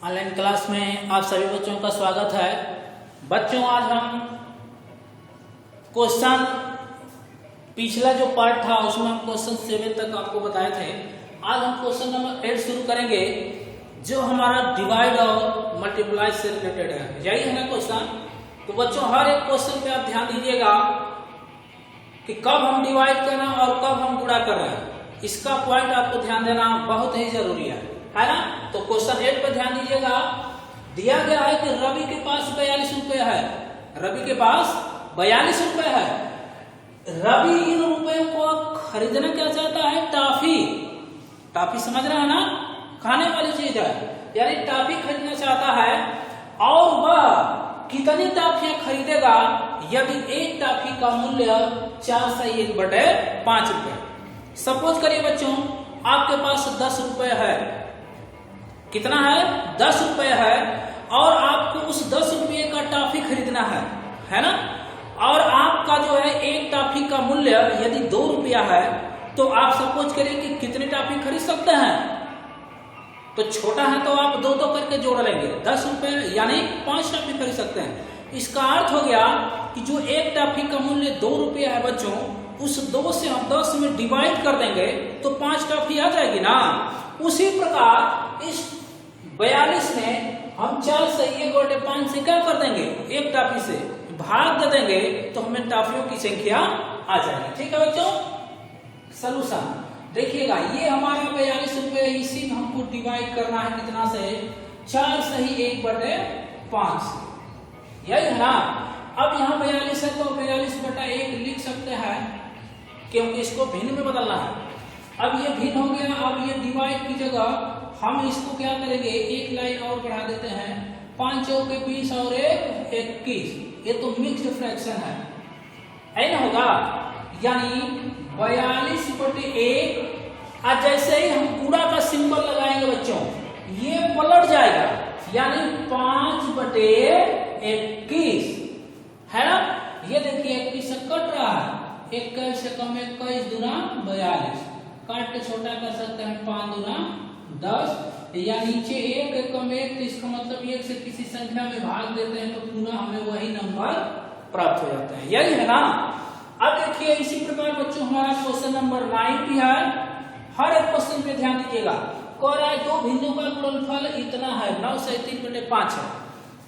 Online class में आप सभी बच्चों का स्वागत है। बच्चों, आज हम क्वेश्चन पिछला जो पार्ट था उसमें हम क्वेश्चन 7 तक आपको बताए थे। आज हम क्वेश्चन नंबर 8 शुरू करेंगे जो हमारा डिवाइड और मल्टीप्लाई से रिलेटेड है। यही है ना क्वेश्चन। तो बच्चों, हर एक क्वेश्चन पे आप ध्यान दीजिएगा कि कब हम डिवाइड कर रहे हैं और कब हम गुणा कर रहे हैं। इसका पॉइंट आपको ध्यान देना बहुत ही जरूरी है ना। तो क्वेश्चन 8 पर ध्यान दीजिएगा। दिया गया है कि रवि के पास 42 रुपए है। रवि के पास 42 रुपए है। रवि इन रुपयों को खरीदना क्या चाहता है? टॉफी। टॉफी समझ रहे हैं ना, खाने वाली चीज है, यानी टॉफी खरीदना चाहता है। और वह कितनी टॉफियां खरीदेगा यदि एक टॉफी का मूल्य 4/1/5 रुपए। सपोज करिए बच्चों, आपके पास 10 रुपए है। कितना है? 10 रुपए है और आपको उस 10 रुपये का टॉफी खरीदना है ना। और आपका जो है एक टॉफी का मूल्य यदि 2 रुपया है तो आप सपोज करिए कि कितने टॉफी खरीद सकते हैं। तो छोटा है तो आप 2-2 करके जोड़ लेंगे। 10 रुपए यानी 5 टॉफी खरीद सकते हैं। इसका अर्थ हो गया कि जो एक टॉफी का मूल्य 2 रुपया है बच्चों, उस 2 से हम 10 में डिवाइड कर देंगे तो 5 टॉफी आ जाएगी ना। उसी प्रकार इस 42 में हम 4/1/5 से क्या कर देंगे? एक टॉफी से भाग दे देंगे तो हमें टॉफियों की संख्या आ जाएगी। ठीक है बच्चों। सलूशन देखिएगा, ये हमारा 42 रुपये, इसी में हमको डिवाइड करना है कितना से? 4/1/5 से। यही है ना। अब यहाँ 42 है तो 42/1 लिख सकते हैं क्योंकि इसको भिन्न में बदलना है। अब ये भिन्न हो गया। अब ये डिवाइड की जगह हम इसको क्या करेंगे? एक लाइन और बढ़ा देते हैं। 5 चौके 20 और 1 21। ये तो मिक्स्ड फ्रैक्शन है ना, होगा। यानी 42/1। आज जैसे ही हम पूरा का सिंबल लगाएंगे बच्चों, ये पलट जाएगा, यानी 5/21 है ना। ये देखिए 21 से कट रहा है। 21 से कम 21 दूना 42। काट के छोटा कर सकते हैं। 5 दूना 10। या नीचे 1 कम 1, तो इसका मतलब 1 से किसी संख्या में भाग देते हैं तो पुनः हमें वही नंबर प्राप्त हो जाता है। यही है ना। अब देखिए इसी प्रकार बच्चों हमारा क्वेश्चन नंबर 9 भी है। हर एक क्वेश्चन पे ध्यान दीजिएगा। कह रहा है 2 भिन्नों का गुणनफल इतना है, 9/3/5 है।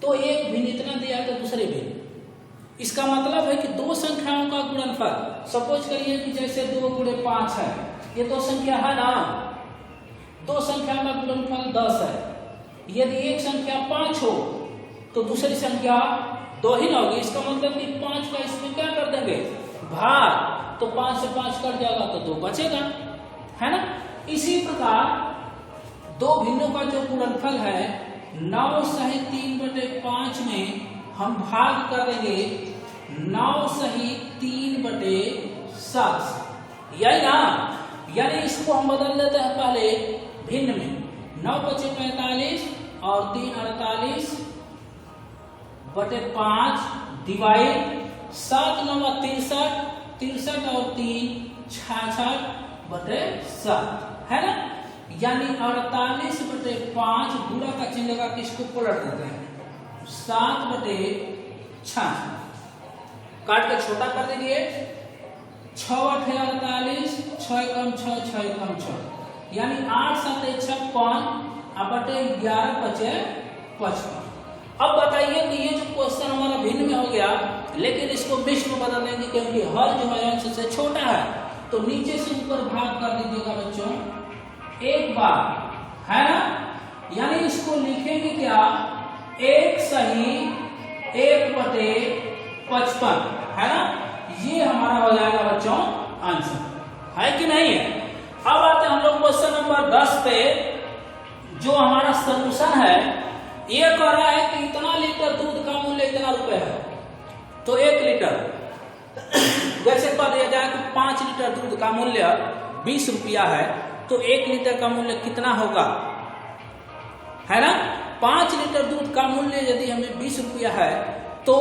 तो एक भिन्न इतना दिया है तो दूसरे भिन्न। इसका मतलब है कि 2 संख्याओं का गुणनफल, सपोज करिए कि जैसे 2x5 है, ये 2 संख्या है ना। 2 संख्या का गुणनफल 10 है। यदि एक संख्या 5 हो तो दूसरी संख्या 2 ही ना होगी। इसका मतलब कि 5 का इसमें क्या कर देंगे? भाग। तो 5 से 5 कट जाएगा तो 2 बचेगा, है ना। इसी प्रकार 2 भिन्नों का जो गुणनफल है 9/3/5 में हम भाग कर देंगे 9/3/7। यही ना। यानी इसको हम बदल देते हैं पहले भिन्न में। 9×5 और 3 48/5 डिवाइड 7×9 63, 63 और 3 66/7 है ना। यानी 48/5 पूरा का चिन्ह लगा के इसको पलट देते हैं। 7/6 काट के छोटा कर दीजिए। 6/8 48, 6 कम 6, 6 कम 6, यानी 8×7 56 बटे 11 बचे 55। अब बताइए कि ये जो क्वेश्चन हमारा भिन्न में हो गया, लेकिन इसको मिश्र में बदल देंगे क्योंकि हर जो है अंश से छोटा है। तो नीचे से ऊपर भाग कर दीजिएगा बच्चों एक बार, है ना। यानी इसको लिखेंगे क्या? 1/1/55 है ना। ये हमारा हो जाएगा बच्चों आंसर, है कि नहीं है। अब आते हैं हम लोग क्वेश्चन नंबर 10 पे। जो हमारा सलूशन है ये कह रहा है कि इतना लीटर दूध का मूल्य इतना रुपए है। तो 1 लीटर जैसे कह दिया जाए कि 5 लीटर दूध का मूल्य 20 रुपया है तो 1 लीटर का मूल्य कितना होगा, है ना। 5 लीटर दूध का मूल्य यदि हमें 20 रुपया है तो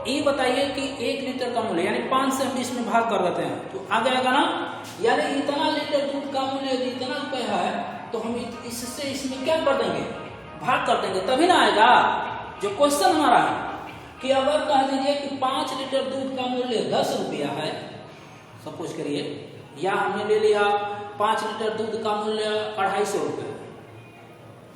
ये बताइए कि 1 लीटर का मूल्य, यानी 5 से हम 20 में भाग कर देते हैं तो आ जाएगा ना। यानी इतना लीटर दूध का मूल्य यदि इतना रुपया है तो हम इससे इसमें क्या कर देंगे? भाग कर देंगे तभी ना आएगा। जो क्वेश्चन हमारा है कि अगर कह दीजिए कि 5 लीटर दूध का मूल्य 10 रुपया है, सपोज करिए, या हमने ले लिया 5 लीटर दूध का मूल्य 250 रुपये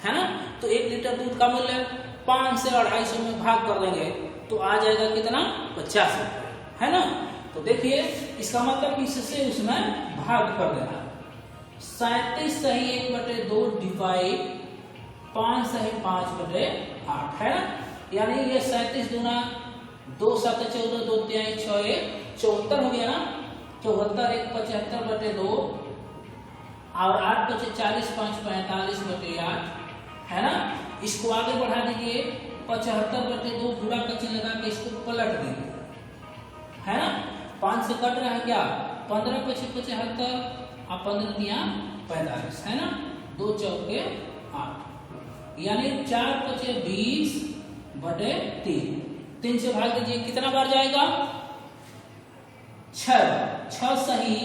है ना, तो 1 लीटर दूध का मूल्य 5 से 250 में भाग कर देंगे तो आ जाएगा कितना, 50 रुपये, है ना। तो देखिए इसका मतलब इससे उसमें भाग कर देना। 37 सही 1/2 डिवाइड 5 सही 5/8 है ना, यानी ये 37 दूना 2 7 14 2 3 6 74 हो गया ना, 74 1 75/2 और 8 बचे 40 5 45/8 है ना। इसको आगे बढ़ा दीजिए 75/2 पूरा का चिन्ह लगा के इसको पलट दीजिए, है ना। 5 से कट रहा है क्या, 15 पचे 75 और 15 तिया 45 है ना, 2 चौके 8, यानी 4 पचे 20/3। 3 से भाग दीजिए कितना बार जाएगा, 6 सही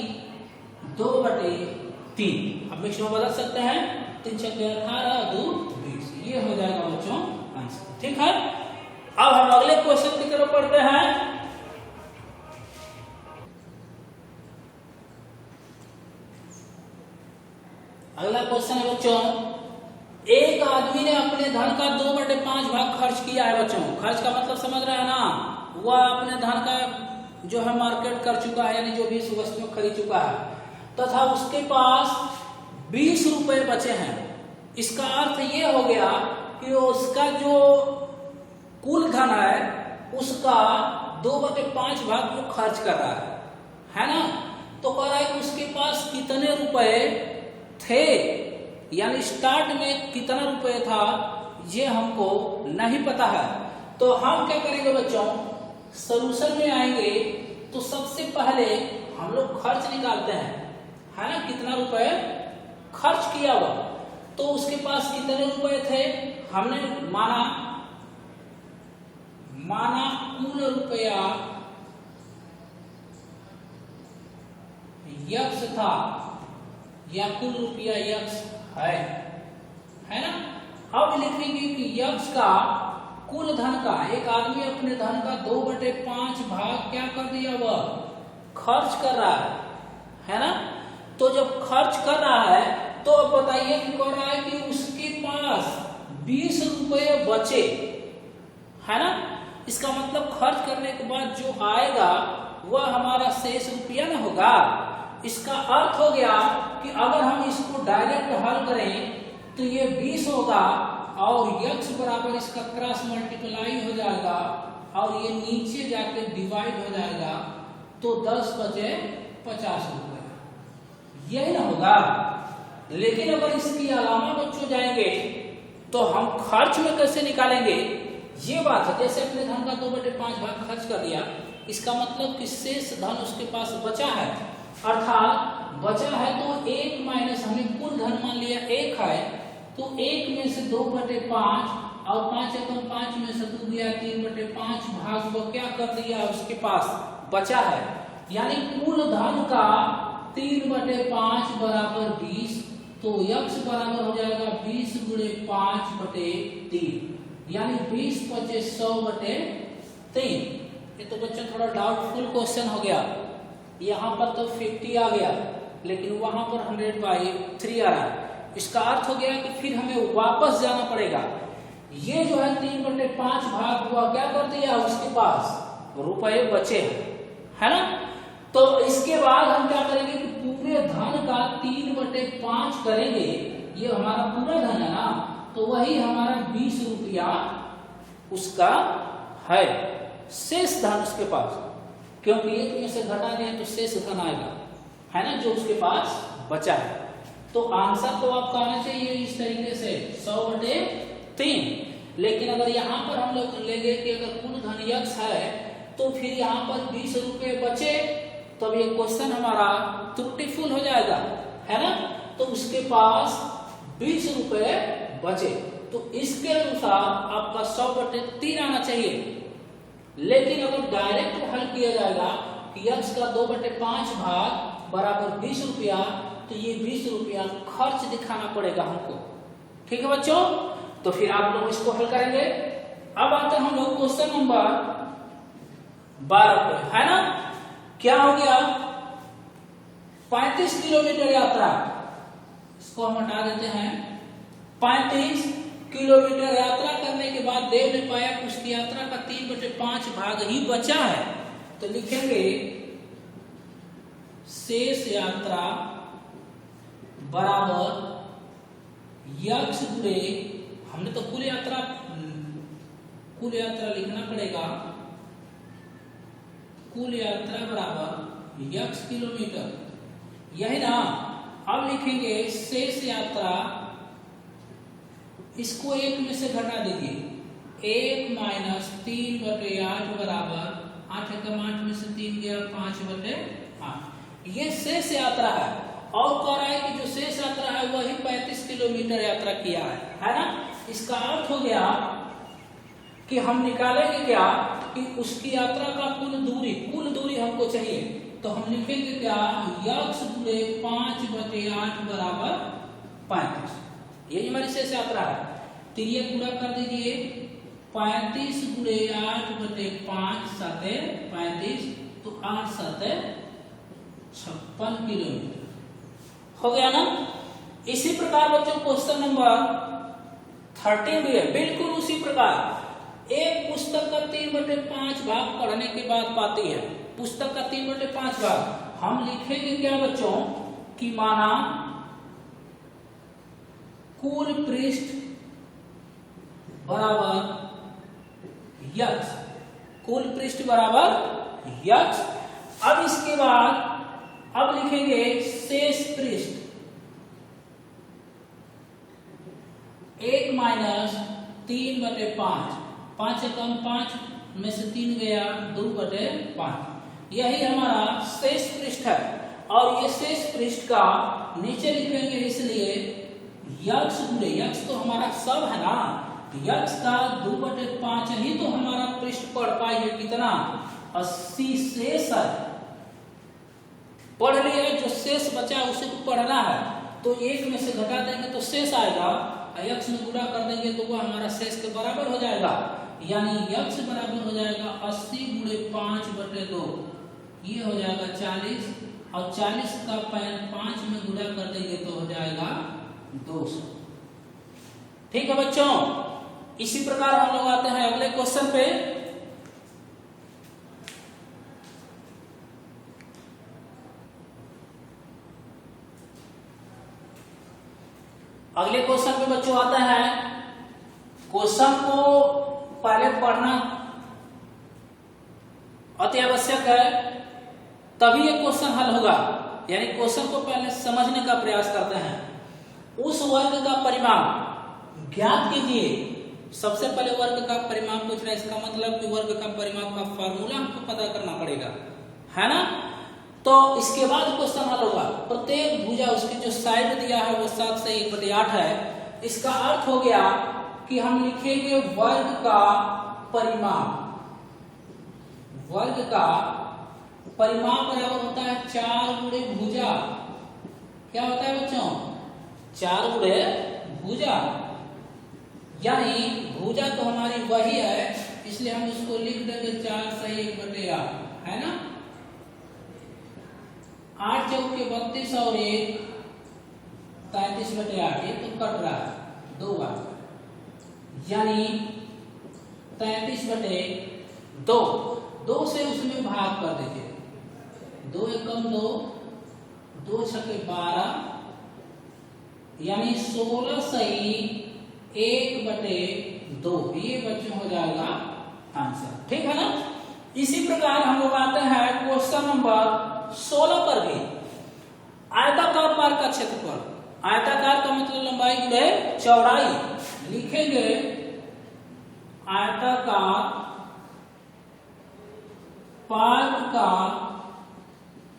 2/3। अब मिक्स में बदल सकते हैं, 3 छक्के 18 2 20, ये हो जाएगा बच्चों आंसर। ठीक है, अब हम अगले क्वेश्चन की तरफ पढ़ते हैं। अगला क्वेश्चन है बच्चों, एक आदमी ने अपने धन का 2/5 भाग खर्च किया है। बच्चों खर्च का मतलब समझ रहे हैं ना, वह अपने धन का जो है मार्केट कर चुका है, यानी जो भी वस्तु खरीद चुका है, तथा उसके पास 20 रुपए बचे हैं। इसका अर्थ ये हो गया कि उसका जो कुल धन है उसका 2/5 भाग वो खर्च कर रहा है ना। तो कह रहा है कि उसके पास कितने रुपए थे, यानी स्टार्ट में कितना रुपए था ये हमको नहीं पता है। तो हम क्या करेंगे बच्चों, सॉल्यूशन में आएंगे तो सबसे पहले हम लोग खर्च निकालते हैं, है ना, कितना रुपए खर्च किया हुआ। तो उसके पास कितने रुपए थे, हमने माना कुल रुपया यक्स था, या कुल रुपया यक्स है ना। अब लिखेंगे कि यक्स का कुल धन का, एक आदमी अपने धन का 2/5 भाग क्या कर दिया, वह खर्च कर रहा है ना। तो जब खर्च कर रहा है तो अब बताइए कि कह रहा है कि उसके पास 20 रुपये बचे, है ना। इसका मतलब खर्च करने के बाद जो आएगा वह हमारा शेष रुपया ना होगा। इसका अर्थ हो गया कि अगर हम इसको डायरेक्ट हल करें तो ये 20 होगा और यक्स बराबर इसका क्रॉस मल्टीप्लाई हो जाएगा और ये नीचे जाके डिवाइड हो जाएगा, तो 10 बचे 50 रुपए, यही ना होगा। लेकिन अगर इसकी अलावा बच्चों जाएंगे तो हम खर्च में कैसे निकालेंगे, ये बात है। जैसे अपने धन का 2/5 भाग खर्च कर दिया, इसका मतलब कि शेष धन उसके पास बचा है, अर्थात बचा है तो 1 माइनस, हमने कुल धन मान लिया 1 है, तो 1 में से 2/5 और 5 एकम 5 में से 2 गया 3/5 भाग वो क्या कर दिया, उसके पास बचा है। यानी कुल धन का 3/5 बराबर 20, तो यक्स बराबर हो जाएगा 20 गुणे 5/3, यानी 20 पचे 100/3। ये तो बच्चों थोड़ा डाउटफुल क्वेश्चन हो गया, यहाँ पर तो 50 आ गया लेकिन वहां पर 100/3 आ रहा है। इसका अर्थ हो गया कि फिर हमें वापस जाना पड़ेगा। ये जो है 3/5 भाग हुआ, क्या कर दिया, उसके पास रुपए बचे है ना। तो इसके बाद हम क्या करेंगे कि पूरे धन का 3/5 करेंगे, ये हमारा पूरा धन है ना, तो वही हमारा 20 रुपया उसका है, शेष धन उसके पास, क्योंकि 1 में से घटा दें तो शेष धन आएगा, है ना, जो उसके पास बचा है। तो आंसर तो आपका आना चाहिए इस तरीके से 100/3। लेकिन अगर यहाँ पर हम लोग लेंगे कि अगर कुल धन यक्स है तो फिर यहाँ पर 20 रुपये बचे, तब ये क्वेश्चन हमारा त्रुटिफुल हो जाएगा, है ना। तो उसके पास 20 रुपये बचे, तो इसके अनुसार आपका 100/3 आना चाहिए। लेकिन अगर डायरेक्ट हल किया जाएगा कि यक्स का 2/5 भाग बराबर 20 रुपया, तो ये 20 रुपया खर्च दिखाना पड़ेगा हमको, ठीक है बच्चों। तो फिर आप लोग इसको हल करेंगे। अब आते हैं हम लोग क्वेश्चन नंबर 12 पे, है ना। क्या हो गया, 35 किलोमीटर यात्रा, इसको हम हटा देते हैं। 35 किलोमीटर यात्रा करने के बाद देव ने पाया कि उसकी यात्रा का 3/5 भाग ही बचा है, तो लिखेंगे शेष यात्रा बराबर यक्ष गुणे, हमने तो कुल यात्रा लिखना पड़ेगा, कुल यात्रा बराबर यक्ष किलोमीटर, यही ना। अब लिखेंगे शेष यात्रा, इसको 1 में से घटा दीजिए, 1 - 3/8 बराबर 8 एकम 8 में से 3 गया 5/8। ये शेष यात्रा है, और कह रहा है कि जो शेष यात्रा है वही 35 किलोमीटर यात्रा किया है ना। इसका अर्थ हो गया कि हम निकालेंगे क्या कि उसकी यात्रा का कुल दूरी हमको चाहिए, तो हम लिखेंगे क्या, यक्ष गुणे 5/8 बराबर 35। यही हमारी शेष यात्रा है। तो ये गुणा कर दीजिए, 35 गुणे 8/5 7 35, तो 8 7 56 किलोमीटर हो गया ना। इसी प्रकार बच्चों क्वेश्चन नंबर 13 भी है, बिल्कुल उसी प्रकार। एक पुस्तक का 3/5 भाग पढ़ने के बाद पाती है, पुस्तक का 3/5 भाग हम लिखेंगे क्या बच्चों कि माना कुल पृष्ठ बराबर यक्ष, कुल पृष्ठ बराबर यक्ष। अब इसके बाद अब लिखेंगे शेष पृष्ठ, 1 - 3/5, 5 एकम 5 में से 3 गया 2/5, यही हमारा शेष पृष्ठ है। और ये शेष पृष्ठ का नीचे लिखेंगे, इसलिए यक्ष गुणे, यक्ष तो हमारा सब है ना, यक्ष का 2/5 ही तो हमारा पृष्ठ पढ़ पाएंगे, कितना 80 शेष है, पढ़ लिए, जो शेष बचा उसे को पढ़ना है, तो 1 में से घटा देंगे तो शेष आएगा, यक्ष में गुणा कर देंगे तो वो हमारा शेष के बराबर हो जाएगा, यानी यक्ष बराबर हो जाएगा 80 गुणे 5/2, ये हो जाएगा 40, और 40 का 5 में गुणा कर देंगे तो हो जाएगा 200। ठीक है बच्चों, इसी प्रकार हम लोग आते हैं अगले क्वेश्चन पे। अगले क्वेश्चन पे बच्चों आता है, क्वेश्चन को पहले पढ़ना अति आवश्यक है, तभी ये क्वेश्चन हल होगा। यानी क्वेश्चन को पहले समझने का प्रयास करते हैं। उस वर्ग का परिमाप ज्ञात कीजिए। सबसे पहले वर्ग का परिमाप पूछ रहा है, इसका मतलब कि वर्ग का परिमाप का फार्मूला हमको पता करना पड़ेगा, है ना। तो इसके बाद क्वेश्चन हल होगा। प्रत्येक भुजा, उसकी जो साइड दिया है वो 7 से 1/8 है। इसका अर्थ हो गया कि हम लिखेंगे वर्ग का परिमाप, वर्ग का परिमाप बराबर होता है 4 गुणे भुजा। क्या होता है बच्चों, 4 गुणे भुजा, यानी भुजा तो हमारी वही है, इसलिए हम उसको लिख देंगे 4 से 1/8, है ना। 8 चौके 32 और 1 33/8, ये तो कट रहा है 2 बार, यानी 33/2, 2 से उसमें भाग कर दीजिए, 2 एकम 2, 2 छके 12, यानी 16 सही 1/2, ये बच्चों हो जाएगा आंसर। ठीक है ना। इसी प्रकार हम लोग आते हैं क्वेश्चन नंबर 16 पर भी। आयताकार पार का क्षेत्रफल, आयताकार का मतलब लंबाई गुणे चौड़ाई, लिखेंगे आयताकार पार का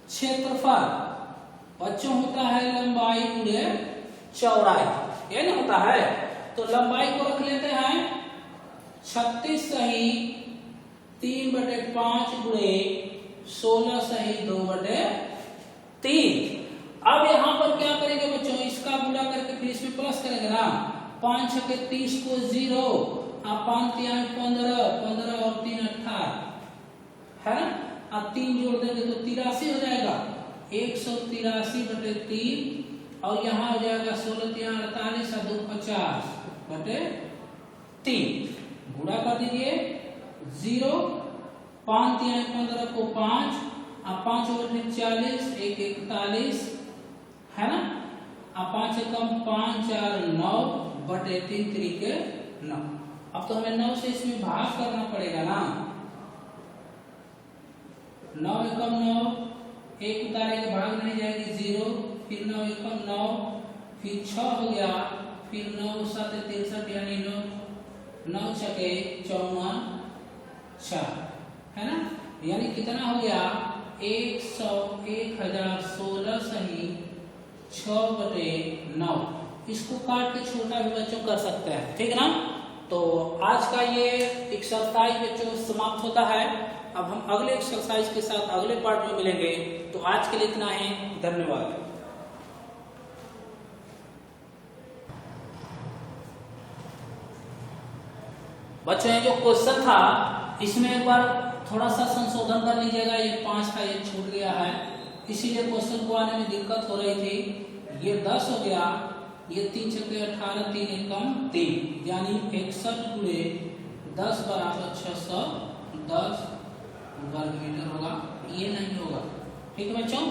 क्षेत्रफल बच्चों होता है लंबाई गुणे चौड़ाई, ये ना होता है। तो लंबाई को रख लेते हैं 36 सही 3/5 गुणे 16 सही 2/3। अब यहाँ पर क्या करेंगे बच्चों, इसका गुणा करके फिर इसमें प्लस करेंगे ना, 5 छके 30 को 0, अब 5 3 15, 15 और 3 18 है ना। अब 3 जोड़ देंगे तो 83 हो जाएगा, 183/3 और यहाँ हो जाएगा 16 3 48 और 2 50/3। गुणा कर दीजिए 0, 5 3 15 को 5, अब 5 और 40, 1 41 है ना। अब 5 एकम 5 4 9/3 3 9। अब तो हमें 9 से इसमें भाग करना पड़ेगा ना। 9 एकम 9, एक उतारेंगे भाग नहीं जाएगी 0, फिर 9 एकम 9, फिर 6 हो गया, फिर 9 7 63 यानी 9 छके 54 4 है ना। यानी कितना हो गया 1016 सही 6/9। इसको काट के छोटा भी बच्चों कर सकते हैं, ठीक है ना। तो आज का ये एक्सरसाइज बच्चों समाप्त होता है। अब हम अगले एक्सरसाइज के साथ अगले पार्ट में मिलेंगे। तो आज के लिए इतना ही, धन्यवाद। बच्चों ये जो क्वेश्चन था इसमें एक बार थोड़ा सा संशोधन कर लीजिएगा। ये 5 था, ये छूट गया है, इसीलिए क्वेश्चन को आने में दिक्कत हो रही थी। ये 10 हो गया, ये 3 छके 18 3 एकम 3 यानी 61 गुणे 10 बराबर 610 वर्ग मीटर होगा। ये नहीं होगा, ठीक है बच्चों।